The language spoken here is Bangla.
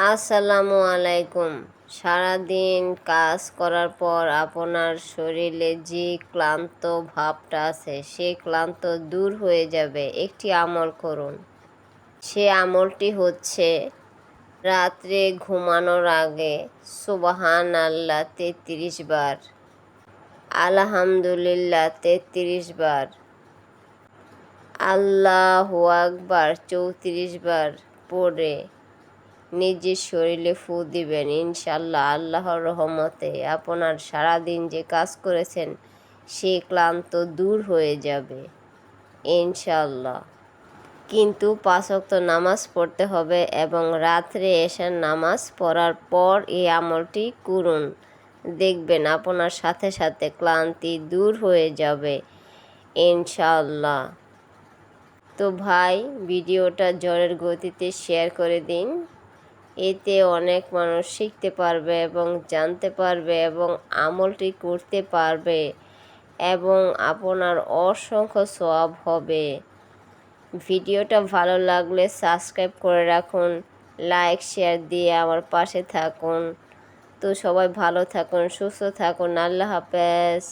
আসসালামু আলাইকুম। সারাদিন কাজ করার পর আপনার শরীরে যে ক্লান্ত ভাবটা আছে সেই ক্লান্ত দূর হয়ে যাবে একটি আমল করুন। সে আমলটি হচ্ছে রাত্রে ঘুমানোর আগে সুবহান আল্লাহ ৩৩ বার, আলহামদুলিল্লাহ ৩৩ বার, আল্লাহু আকবার ৩৪ বার পড়ে নিজের শরীরে ফু দিবেন। ইনশাল্লাহ আল্লাহর রহমতে আপনার সারাদিন যে কাজ করেছেন সেই ক্লান্ত দূর হয়ে যাবে ইনশাল্লাহ। কিন্তু ৫ ওয়াক্ত নামাজ পড়তে হবে এবং রাত্রে এশার নামাজ পড়ার পর এই আমলটি করুন। দেখবেন আপনার সাথে সাথে ক্লান্তি দূর হয়ে যাবে ইনশাল্লাহ। তো ভাই, ভিডিওটা ঝড়ের গতিতে শেয়ার করে দিন। এতে অনেক মানুষ শিখতে পারবে এবং জানতে পারবে এবং আমলটি করতে পারবে এবং আপনার অসংখ্য সওয়াব হবে। ভিডিওটা ভালো লাগলে সাবস্ক্রাইব করে রাখুন, লাইক শেয়ার দিয়ে আমার পাশে থাকুন। তো সবাই ভালো থাকুন, সুস্থ থাকুন। আল্লাহ হাফেজ।